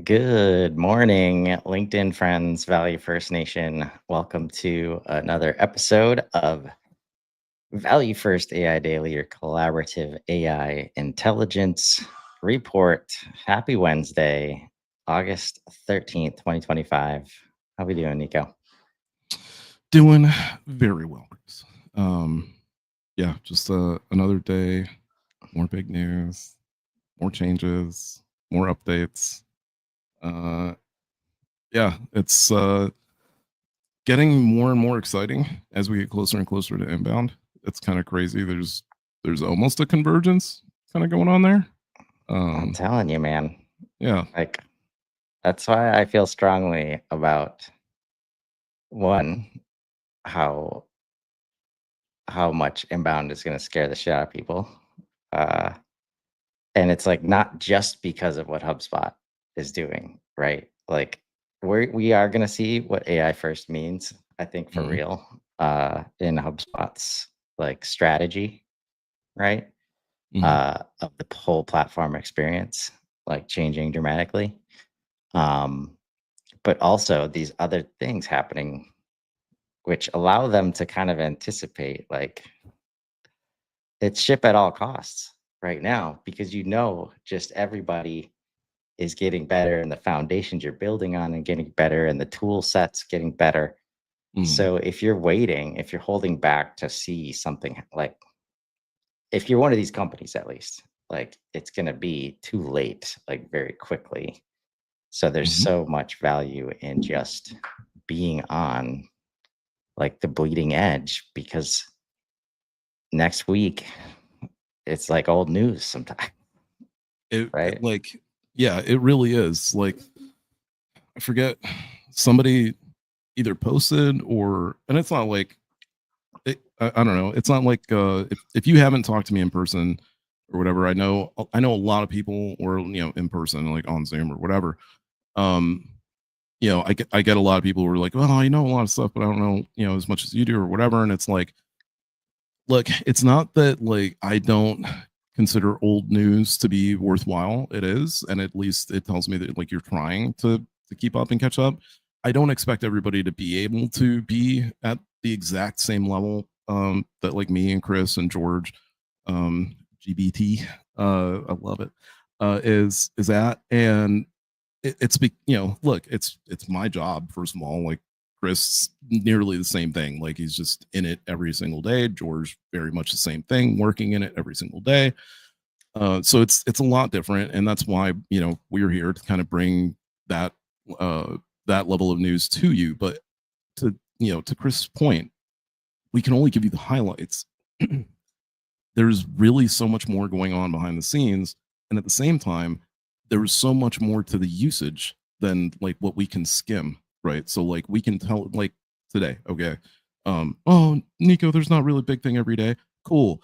Good morning, LinkedIn friends, Value First Nation. Welcome to another episode of Value First AI Daily, your collaborative AI intelligence report. Happy Wednesday, August 13th, 2025. How we doing, Nico? Doing very well, Chris. Yeah, just another day, more big news, more changes, more updates. Yeah, it's getting more and more exciting as we get closer and closer to inbound. It's kind of crazy. There's almost a convergence kind of going on there. I'm telling you, man. Yeah, Like, that's why I feel strongly about one, how much inbound is going to scare the shit out of people. And it's like not just because of what HubSpot is doing, right? Like we are going to see what AI first means, I think, for real, in HubSpot's like strategy, right? Of the whole platform experience, like changing dramatically. But also these other things happening, which allow them to kind of anticipate, like, it's ship at all costs right now, because just everybody is getting better and the foundations you're building on and getting better and the tool sets getting better. So if you're waiting, if you're holding back to see something, like if you're one of these companies, at least, like it's going to be too late, like very quickly. So there's so much value in just being on like the bleeding edge, because next week it's like old news sometimes. Right? Yeah, it really is. Like, I forget, somebody either posted and it's not like, I don't know. It's not like if you haven't talked to me in person or whatever, I know a lot of people, or in person, like on Zoom or whatever. I get a lot of people who are like, well, I know a lot of stuff, but I don't know as much as you do or whatever. And it's like, look, it's not that like I don't consider old news to be worthwhile. It is, and at least it tells me that like you're trying to keep up and catch up. I don't expect everybody to be able to be at the exact same level that like me and Chris and George, GBT, I love it, is at. And it's look, it's my job, first of all. Like, Chris, nearly the same thing. Like, he's just in it every single day. George, very much the same thing, working in it every single day. So it's a lot different, and that's why we're here to kind of bring that level of news to you. But to Chris' point, we can only give you the highlights. There's really so much more going on behind the scenes, and at the same time, there was so much more to the usage than like what we can skim, right? So like we can tell, like today, okay, oh, Nico, there's not really a big thing every day. Cool.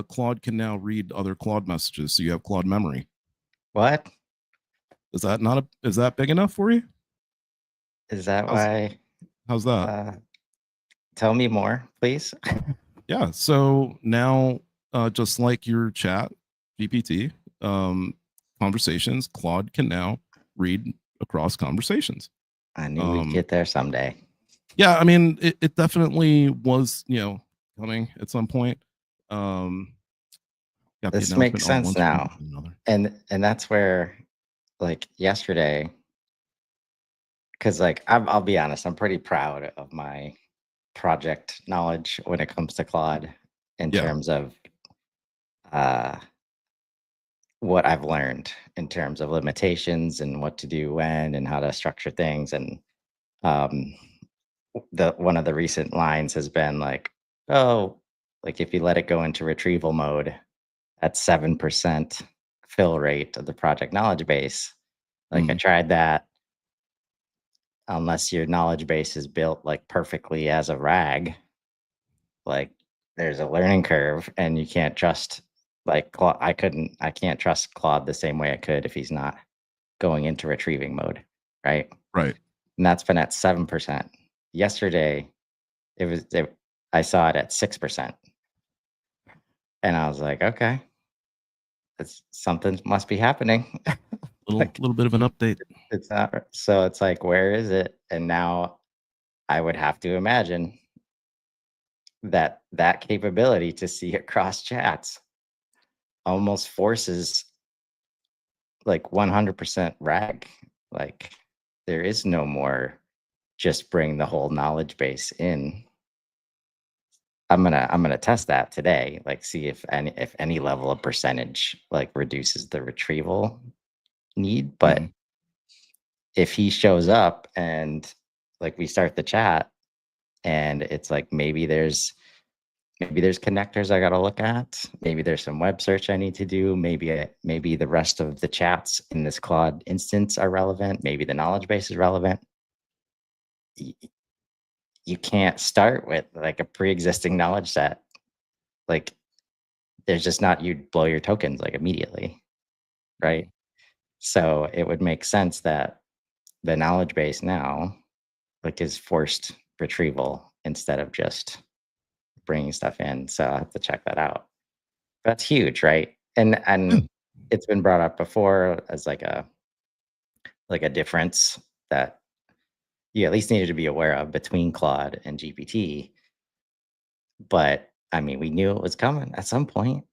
Claude can now read other Claude messages, so you have Claude memory. What? Is that big enough for you? Is that why? How's that? Tell me more, please. Yeah. So now, just like your chat GPT conversations, Claude can now read across conversations. I knew we'd get there someday. Yeah, I mean, it definitely was, coming at some point. This makes sense now, and that's where, like, yesterday, because like I'll be honest, I'm pretty proud of my project knowledge when it comes to Claude, in terms of what I've learned in terms of limitations and what to do when and how to structure things. And one of the recent lines has been like, oh, like if you let it go into retrieval mode at 7% fill rate of the project knowledge base. Like I Mhm. tried that. Unless your knowledge base is built like perfectly as a RAG, like there's a learning curve and you can't trust like I can't trust Claude the same way I could if he's not going into retrieving mode, right? Right. And that's been at 7%. Yesterday, it was I saw it at 6%. And I was like, okay, it's something must be happening. Little Like little bit of an update. it's not so it's like, where is it? And now I would have to imagine that capability to see across chats almost forces like 100% rag. Like there is no more just bring the whole knowledge base in. I'm gonna test that today, like see if any level of percentage like reduces the retrieval need. But Mhm. if he shows up and like we start the chat and it's like maybe there's connectors I gotta look at. Maybe there's some web search I need to do. Maybe the rest of the chats in this Claude instance are relevant. Maybe the knowledge base is relevant. Y- You can't start with like a pre-existing knowledge set. Like there's just not you'd blow your tokens like immediately, right? Mhm. So it would make sense that the knowledge base now like is forced retrieval instead of just bringing stuff in. So I have to check that out. That's huge, right? Yeah. And it's been brought up before as like a difference that you at least needed to be aware of between Claude and GPT. But I mean, we knew it was coming at some point,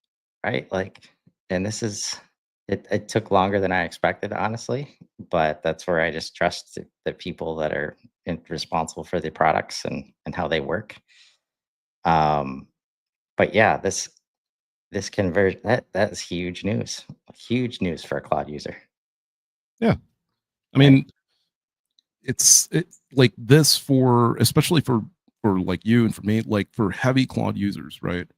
right? Like, and this is it took longer than I expected, honestly. But that's where I just trust the people that are responsible for the products and how they work. Um, but yeah, this convert that's huge news for a cloud user. Yeah. I Right. mean, it like this for especially for like you and for me, like for heavy Claude users, right?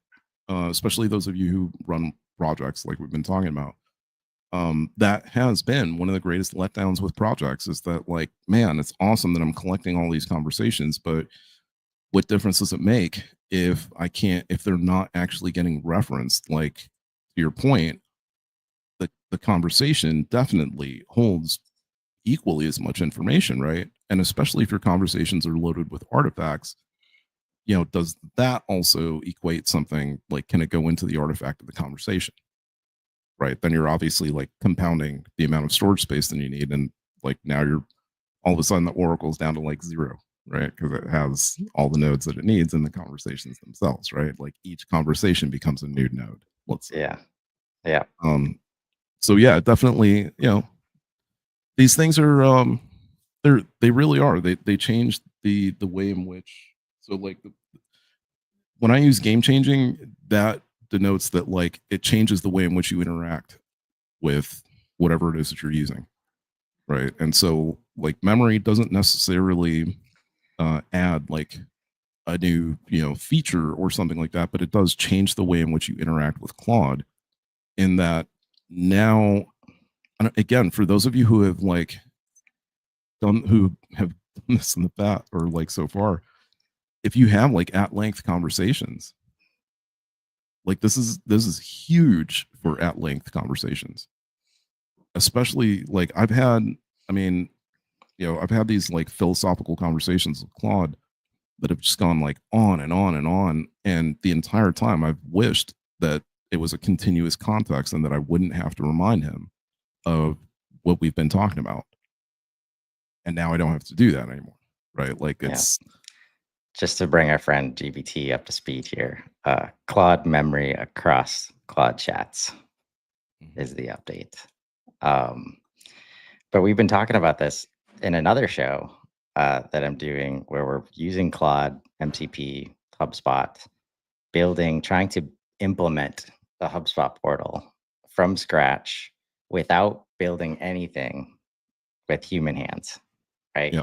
Especially those of you who run projects like we've been talking about. That has been one of the greatest letdowns with projects is that like, man, it's awesome that I'm collecting all these conversations, but what difference does it make if they're not actually getting referenced? Like to your point, the conversation definitely holds equally as much information, right? And especially if your conversations are loaded with artifacts, does that also equate something like can it go into the artifact of the conversation? Right. Then you're obviously like compounding the amount of storage space that you need. And like now you're all of a sudden the oracle's down to like zero, right? Because it has all the nodes that it needs in the conversations themselves, right? Like each conversation becomes a new node, let's say. Yeah. Yeah. Um, so yeah, definitely, these things are they really are. They change the way in which so like when I use game changing, that denotes that like it changes the way in which you interact with whatever it is that you're using, right? And so like memory doesn't necessarily add like a new feature or something like that, but it does change the way in which you interact with Claude. In that now, and again, for those of you who have like who have done this in the past or like so far, if you have like at length conversations, like this is huge for at length conversations, especially like I mean, I've had these like philosophical conversations with Claude that have just gone like on and on and on. And the entire time I've wished that it was a continuous context and that I wouldn't have to remind him of what we've been talking about. And now I don't have to do that anymore. Right. Like Yeah. it's Just to bring our friend GBT up to speed here, Claude memory across Claude chats is the update. Um, but we've been talking about this in another show that I'm doing where we're using Claude, MCP, HubSpot, trying to implement the HubSpot portal from scratch without building anything with human hands, right? yeah.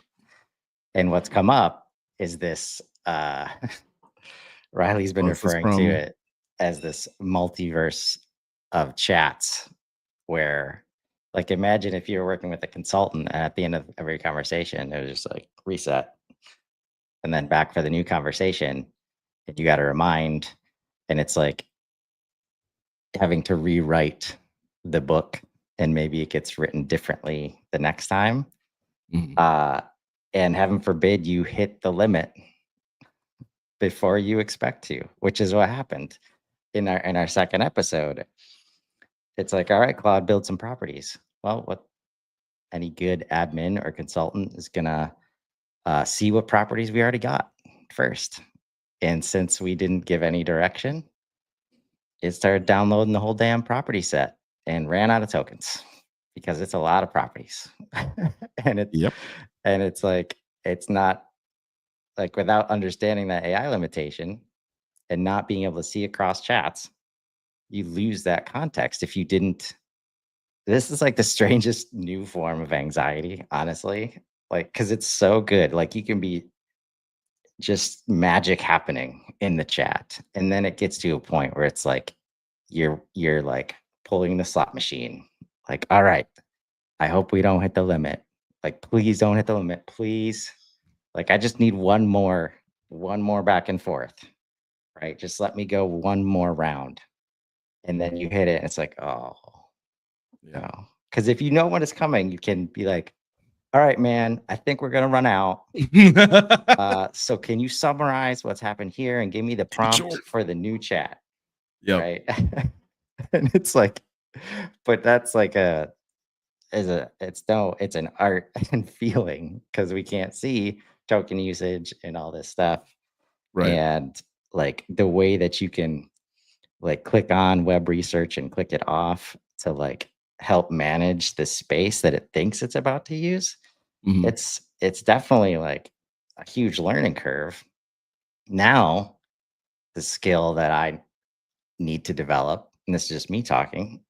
And what's come up is this Riley's been Well, it's this referring to from it as this multiverse of chats where like imagine if you were working with a consultant and at the end of every conversation it was just like reset and then back for the new conversation and you got to remind and it's like having to rewrite the book and maybe it gets written differently the next time. And heaven forbid you hit the limit before you expect to, which is what happened in our second episode. It's like, all right, Claude, build some properties. Well, what any good admin or consultant is gonna see what properties we already got first. And since we didn't give any direction, it started downloading the whole damn property set and ran out of tokens because it's a lot of properties. and it Yep. and it's like it's not like without understanding that AI limitation and not being able to see across chats, you lose that context if you didn't. This is like the strangest new form of anxiety, honestly. Like, because it's so good. Like, you can be just magic happening in the chat, and then it gets to a point where it's like you're like pulling the slot machine. Like, all right, I hope we don't hit the limit. Like, please don't hit the limit, please. Like, I just need one more back and forth, right? Just let me go one more round, and then you hit it, and it's like, oh. Yeah. No, because if you know when it's coming, you can be like, "All right, man, I think we're gonna run out. So can you summarize what's happened here and give me the prompt for the new chat?" Yep. Right? And it's like, but that's like it's an art and feeling because we can't see token usage and all this stuff. Right. And like the way that you can like click on web research and click it off to like help manage the space that it thinks it's about to use. Mhm. It's definitely like a huge learning curve. Now, the skill that I need to develop, and this is just me talking,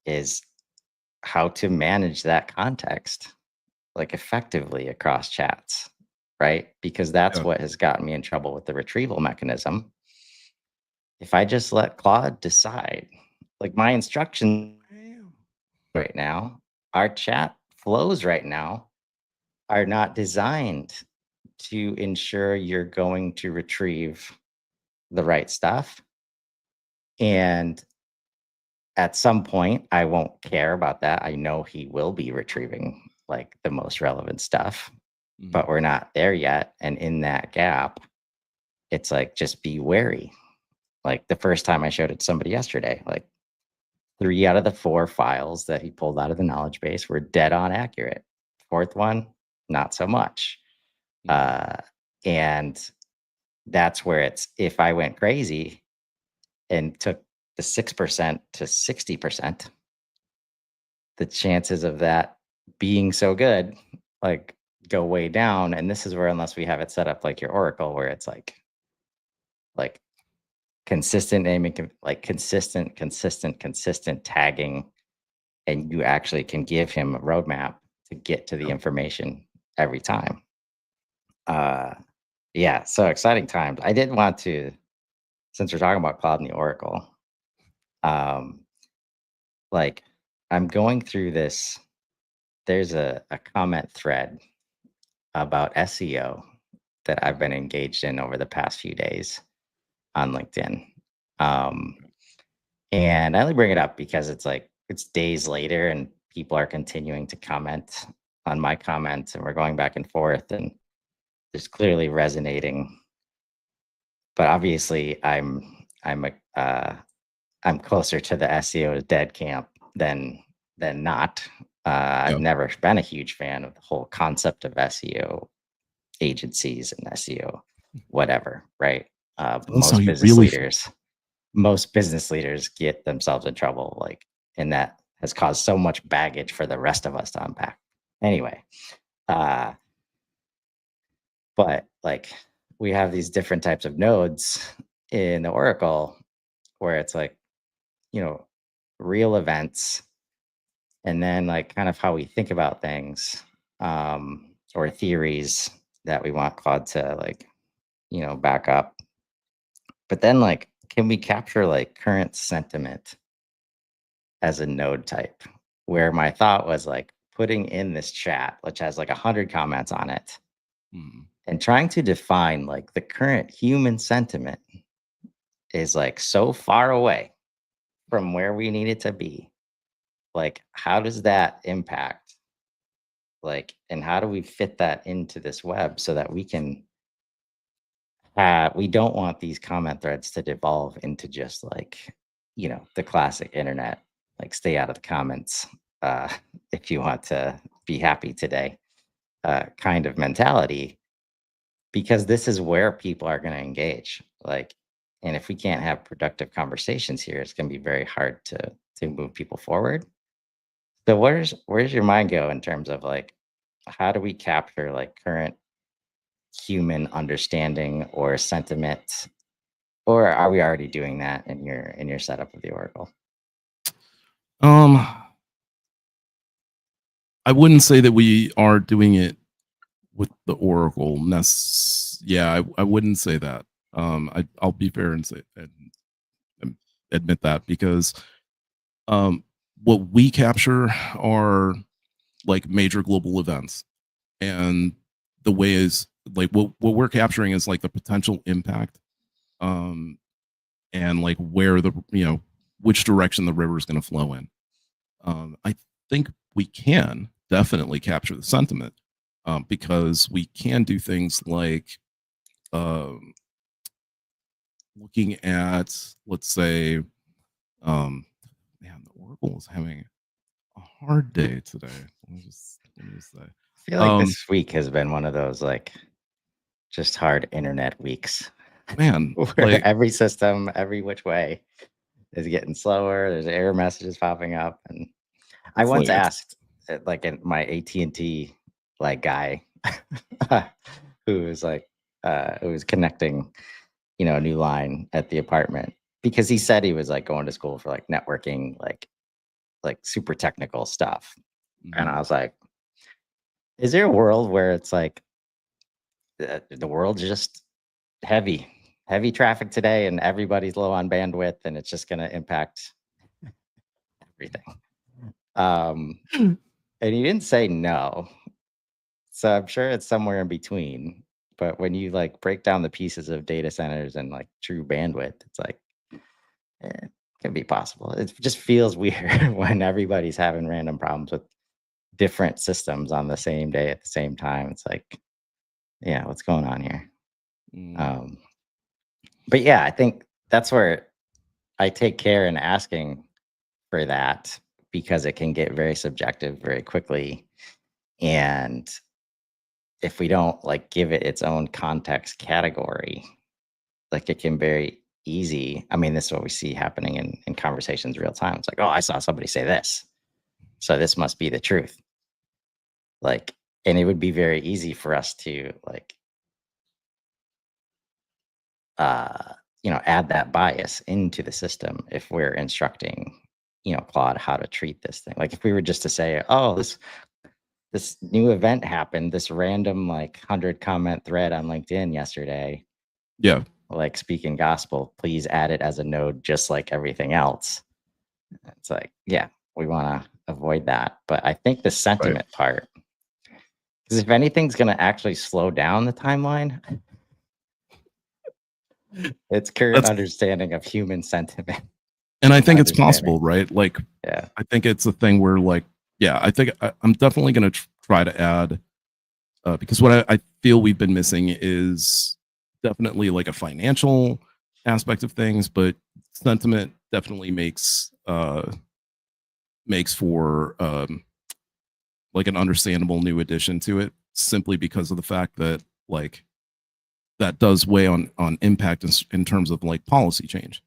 is how to manage that context like effectively across chats, right? Because that's Yeah. what has gotten me in trouble with the retrieval mechanism. If I just let Claude decide, like my instructions right now, our chat flows right now are not designed to ensure you're going to retrieve the right stuff. And at some point, I won't care about that. I know he will be retrieving like the most relevant stuff, but we're not there yet. And in that gap, it's like just be wary. Like the first time I showed it to somebody yesterday, like 3 out of the 4 files that he pulled out of the knowledge base were dead on accurate. Fourth one, not so much. And that's where it's if I went crazy and took the 6% to 60%, the chances of that being so good like go way down. And this is where unless we have it set up like your Oracle, where it's like consistent naming, like consistent tagging, and you actually can give him a roadmap to get to the information every time. Yeah, so exciting times. I did want to, since we're talking about Cloud and the Oracle, um, like I'm going through this. There's a comment thread about SEO that I've been engaged in over the past few days on LinkedIn. Um, and I only bring it up because it's like it's days later and people are continuing to comment on my comments and we're going back and forth and it's clearly resonating. But obviously I'm closer to the SEO dead camp than not. I've never been a huge fan of the whole concept of SEO agencies and SEO, whatever, right? Most business leaders get themselves in trouble, like, and that has caused so much baggage for the rest of us to unpack. Anyway, but like we have these different types of nodes in the Oracle where it's like, real events and then like kind of how we think about things or theories that we want Claude to like, back up. But then like, can we capture like current sentiment as a node type, where my thought was like putting in this chat, which has like 100 comments on it, Mm. and trying to define like the current human sentiment is like so far away from where we need it to be. Like, how does that impact? Like, and how do we fit that into this web so that we can we don't want these comment threads to devolve into just like, the classic internet, like stay out of the comments uh, if you want to be happy today kind of mentality, because this is where people are going to engage. Like, and if we can't have productive conversations here, it's going to be very hard to move people forward. So where's your mind go in terms of like how do we capture like current human understanding or sentiment, or are we already doing that in your setup of the Oracle? Um, I wouldn't say that we are doing it with the Oracle. Yeah, I wouldn't say that. I'll be fair and say and admit that because um, what we capture are like major global events, and the way is like what we're capturing is like the potential impact, um, and like where the which direction the river is going to flow in. I think we can definitely capture the sentiment because we can do things like um, looking at, let's say, man, the Oracle is having a hard day today. Let me just say, I feel like this week has been one of those like just hard internet weeks man, where like every system, every which way is getting slower. There's error messages popping up, and I it's once like it's asked like my AT&T like guy who was like who was connecting, a new line at the apartment, because he said he was like going to school for like networking, like super technical stuff. And mhm. I was like, is there a world where it's like the world's just heavy, heavy traffic today and everybody's low on bandwidth and it's just going to impact everything? And he didn't say no. So I'm sure it's somewhere in between. But when you like break down the pieces of data centers and like true bandwidth, it's like, it can be possible. It just feels weird when everybody's having random problems with different systems on the same day at the same time. It's like, yeah, what's going on here? Mm. Um, but yeah, I think that's where I take care in asking for that, because it can get very subjective very quickly. And if we don't like give it its own context category, like it can very easy. I mean, this is what we see happening in conversations real time. It's like, oh, I saw somebody say this, so this must be the truth. Like, and it would be very easy for us to like add that bias into the system if we're instructing, Claude how to treat this thing. Like if we were just to say, oh, this new event happened, this random like 100 comment thread on LinkedIn yesterday, Yeah, like speaking gospel, please add it as a node just like everything else. It's like, yeah, we want to avoid that. But I think the right. sentiment part, because if anything's going to actually slow down the timeline, it's current That's understanding of human sentiment and I and think it's understanding. possible, right? Like Yeah. I think it's a thing where like yeah, I think I'm definitely going to try to add because what I feel we've been missing is definitely like a financial aspect of things, but sentiment definitely makes for like an understandable new addition to it, simply because of the fact that like that does weigh on impact in terms of like policy change,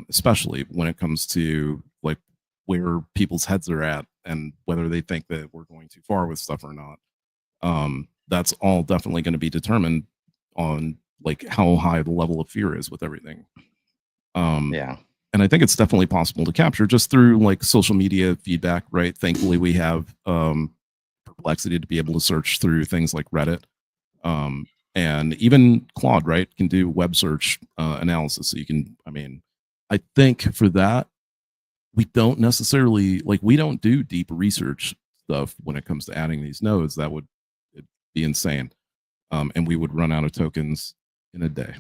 especially when it comes to like where people's heads are at and whether they think that we're going too far with stuff or not. That's all definitely going to be determined on like how high the level of fear is with everything. Um, Yeah. and I think it's definitely possible to capture just through like social media feedback, right? Thankfully, we have Perplexity to be able to search through things like Reddit, um, and even Claude, right, can do web search analysis. So you can, I mean, I think for that, we don't necessarily like we don't do deep research stuff when it comes to adding these nodes. That would it'd be insane. And we would run out of tokens in a day,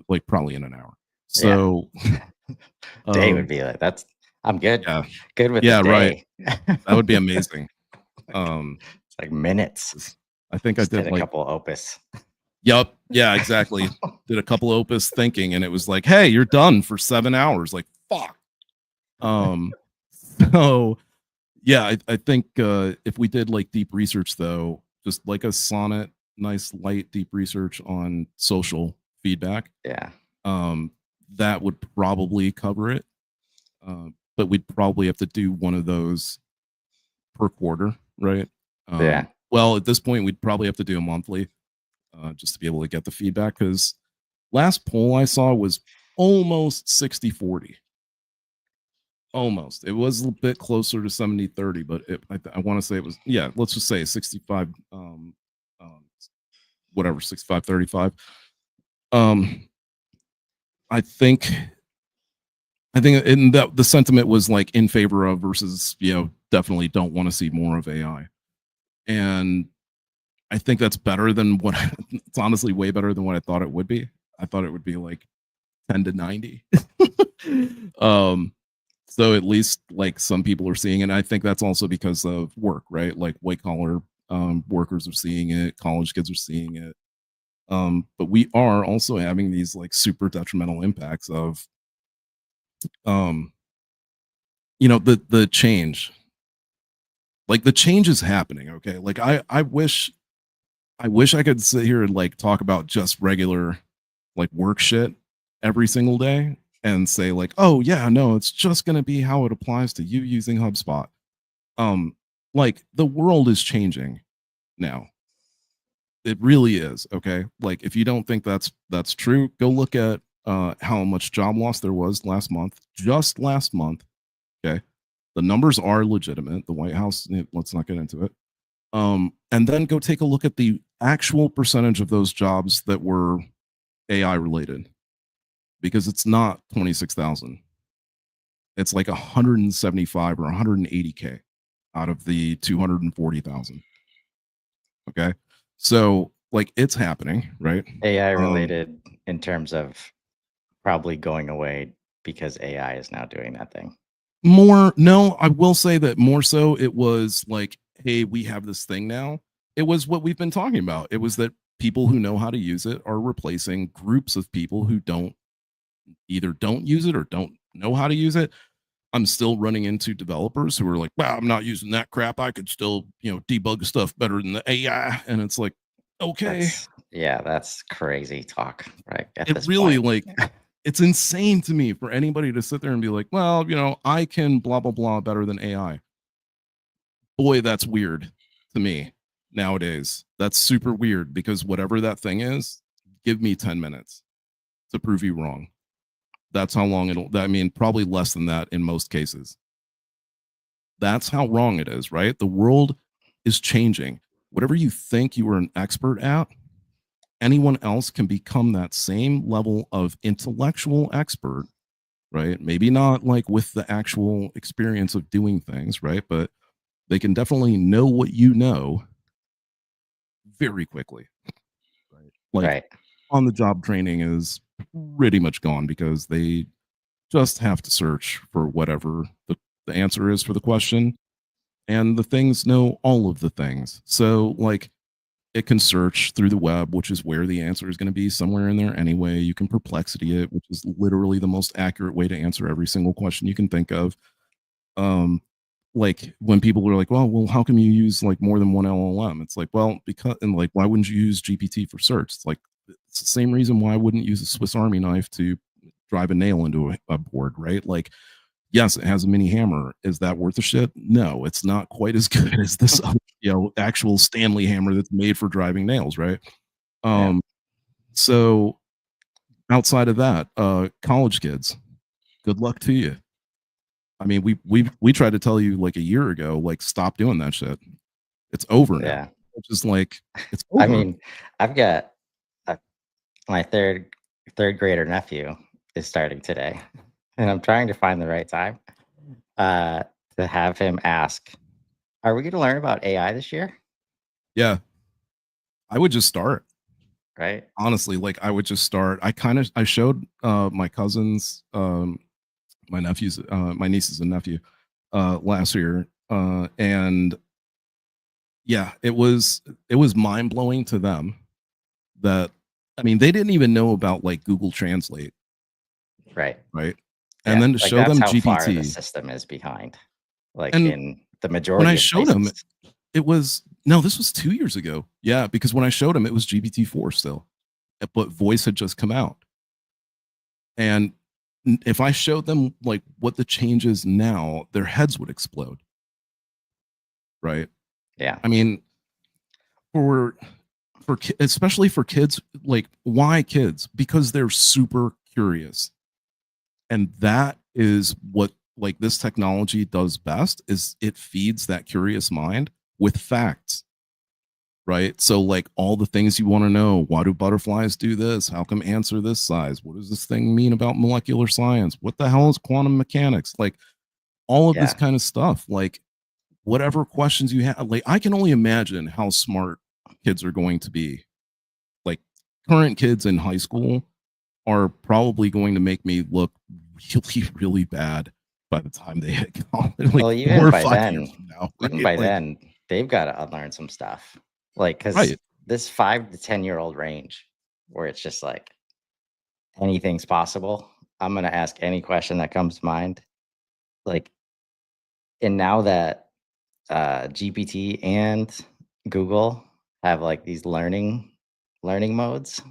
like probably in an hour. Yeah. So, Day would um, be like, that's, I'm good. yeah, Good with a yeah, right. day. That would be amazing. Like, it's like minutes. 'Cause I think I Just did did a like, couple Opus. yep, yeah, exactly. Did a couple opus thinking, and it was like, hey, you're done for 7 hours. Like, fuck. Um, so yeah, I think if we did like deep research though, just like a sonnet, nice light deep research on social feedback, Yeah. um, that would probably cover it. But we'd probably have to do one of those per quarter, right? Yeah. Well, at this point, we'd probably have to do a monthly just to be able to get the feedback because last poll I saw was almost 60-40. Almost. It was a bit closer to 70-30, but I want to say it was, yeah, let's just say 65, whatever, 65-35. Um, I think in that the sentiment was like in favor of versus, definitely don't want to see more of AI. And I think that's better than what it's honestly way better than what I thought it would be. I thought it would be like 10-90. um, so at least like some people are seeing it. And I think that's also because of work, right? Like white collar workers are seeing it, college kids are seeing it. But we are also having these like super detrimental impacts of um, the change. Like the change is happening, okay? Like I wish I could sit here and like talk about just regular like work shit every single day and say like, "Oh yeah, no, it's just going to be how it applies to you using HubSpot." Um like the world is changing now. It really is, okay? Like if you don't think that's true, go look at how much job loss there was last month, just last month, okay? The numbers are legitimate. The White House, let's not get into it. And then go take a look at the actual percentage of those jobs that were AI related because it's not 26,000. It's like 175 or 180K out of the 240,000. Okay. So, like, it's happening, right? AI Um, related in terms of probably going away because AI is now doing that thing. no, I will say that more so it was like, hey, we have this thing now. It was what we've been talking about. It was that people who know how to use it are replacing groups of people who don't use it or don't know how to use it. I'm still running into developers who are like, "Wow, I'm not using that crap. I could still, debug stuff better than the AI." And it's like, okay, That's crazy talk, right? At it this really point. like it's insane to me for anybody to sit there and be like, "Well, I can blah blah blah better than AI." Boy, that's weird to me nowadays. That's super weird because whatever that thing is, give me 10 minutes to prove you wrong. That's how long I mean, probably less than that in most cases. That's how wrong it is, right? The world is changing. Whatever you think you are an expert at, anyone else can become that same level of intellectual expert, right? Maybe not like with the actual experience of doing things, right? But they can definitely know what you know very quickly, right? Like Right. on the job training is pretty much gone because they just have to search for whatever the answer is for the question and the things know all of the things. So like it can search through the web, which is where the answer is going to be somewhere in there anyway. You can perplexity it, which is literally the most accurate way to answer every single question you can think of. Um, like when people were like, well, how come you use like more than one LLM? It's like, well, because and like, why wouldn't you use GPT for search? It's like it's the same reason why I wouldn't use a Swiss Army knife to drive a nail into a board, right? Like yes, it has a mini hammer. Is that worth a shit? No, it's not quite as good as this, actual Stanley hammer that's made for driving nails, right? Yeah. So outside of that, college kids, good luck to you. I mean, we tried to tell you like a year ago, like stop doing that shit. It's over now. Yeah. It's just like it's I over. mean, I've got a, my third grader nephew is starting today, and I'm trying to find the right time uh, to have him ask, "Are we going to learn about AI this year?" Yeah, I would just start. Right? Honestly, like I would just start. I showed my cousins, my nephews, my nieces and nephew last year, and yeah, it was mind blowing to them that, I mean, they didn't even know about like Google Translate, Right. right? And Yeah. then to Like show that's them how far the GPT, system is behind. Like and in the when I majority of showed him, places. it was no, this was 2 years ago. Yeah, because when I showed him, it was GPT-4 still, but voice had just come out. And if I showed them like what the change is now, their heads would explode, right? Yeah. I mean, for especially for kids, like why kids? Because they're super curious, and that is what like this technology does best, is it feeds that curious mind with facts, right? So like all the things you want to know. Why do butterflies do this? How come ants are this size? What does this thing mean about molecular science? What the hell is quantum mechanics? Like all of this Yeah. kind of stuff. Like whatever questions you have, like I can only imagine how smart kids are going to be. Like current kids in high school are probably going to make me look really, really bad by the time they hit college, like Well, 4 or 5 years from now, even right? by Like, then, they've got to unlearn some stuff. Like, because right. this 5 to 10 year old range where it's just like anything's possible. I'm going to ask any question that comes to mind. Like, and now that GPT and Google have like these learning modes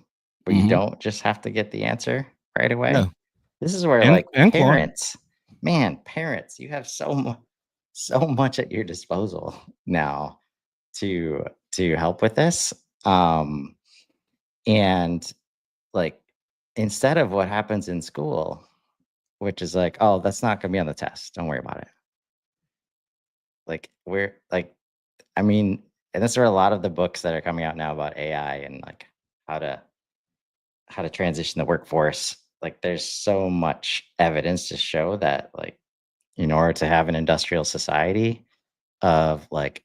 where you Hmm. don't just have to get the answer right Yeah. away. This is where And like Claude. parents, man, parents, you have so much at your disposal now to help with this. Um and like instead of what happens in school, which is like, oh, that's not going to be on the test. Don't worry about it. Like we're like I mean, and that's where a lot of the books that are coming out now about AI and like how to transition the workforce. Like there's so much evidence to show that like in order to have an industrial society of like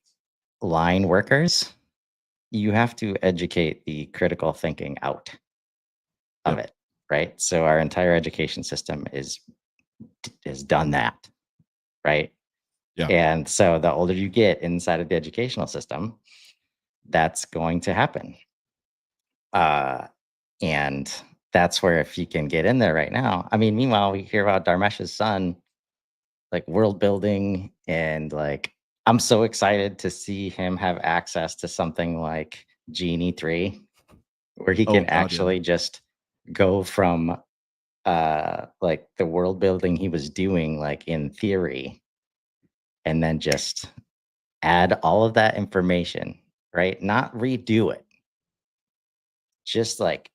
line workers, you have to educate the critical thinking out of Yep. it, right? So our entire education system is done that, right? Yeah. And so the older you get inside of the educational system, that's going to happen. Uh, and that's where if you can get in there right now, I mean, meanwhile, we hear about Dharmesh's son, like world building, and like I'm so excited to see him have access to something like Genie 3, where he Oh can God. Yeah. actually just go from like the world building he was doing like in theory and then just add all of that information, right? Not redo it, just like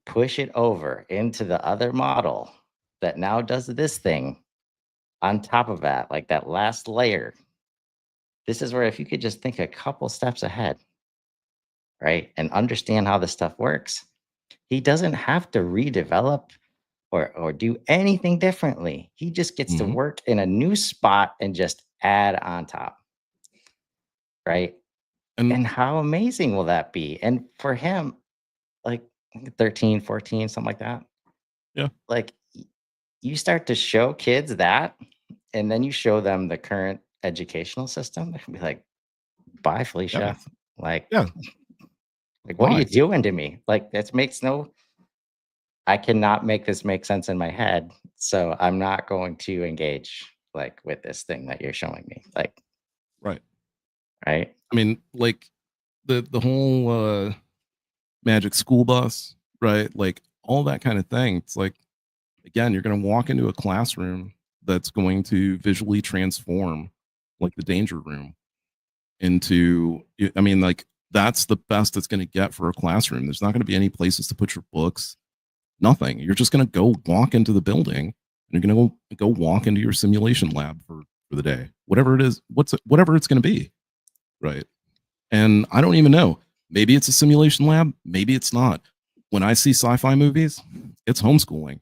push it over into the other model that now does this thing on top of that, like that last layer. This is where if you could just think a couple steps ahead, right, and understand how this stuff works, he doesn't have to redevelop or do anything differently. He just gets to Hmm. work in a new spot and just add on top, right? And And how amazing will that be? And for him, like 13, 14, something like that, yeah. like you start to show kids that, and then you show them the current educational system, they'll be like, bye, Yeah. Felicia. Like, Yeah. what are you Why? doing to me? Like, that makes no, I cannot make this make sense in my head. So I'm not going to engage like with this thing that you're showing me. Like, Right. right? I mean, like the whole magic school bus, right? Like all that kind of thing. It's like, again, you're going to walk into a classroom that's going to visually transform like the danger room into, I mean, like that's the best it's going to get for a classroom. There's not going to be any places to put your books, nothing. You're just going to go walk into the building, and you're going to go walk into your simulation lab for the day, whatever it is, whatever it's going to be, right? And I don't even know. Maybe it's a simulation lab, maybe it's not. When I see sci-fi movies, it's homeschooling.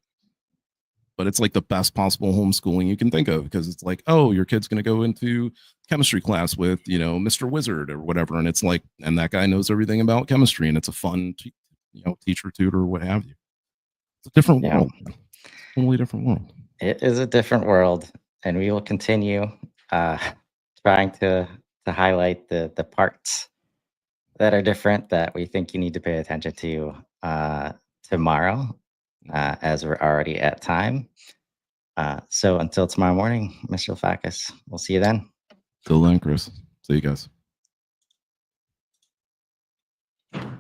but it's like the best possible homeschooling you can think of, because it's like, oh, your kid's going to go into chemistry class with, Mr. Wizard or whatever. And it's like, and that guy knows everything about chemistry, and it's a fun, teacher, tutor, what have you. It's a different world. Totally different world. It is a different world, and we will continue trying to highlight the parts that are different that we think you need to pay attention to tomorrow, as we're already at time. So until tomorrow morning, Mr. Lafakis, we'll see you then. Till then, Chris. See you guys.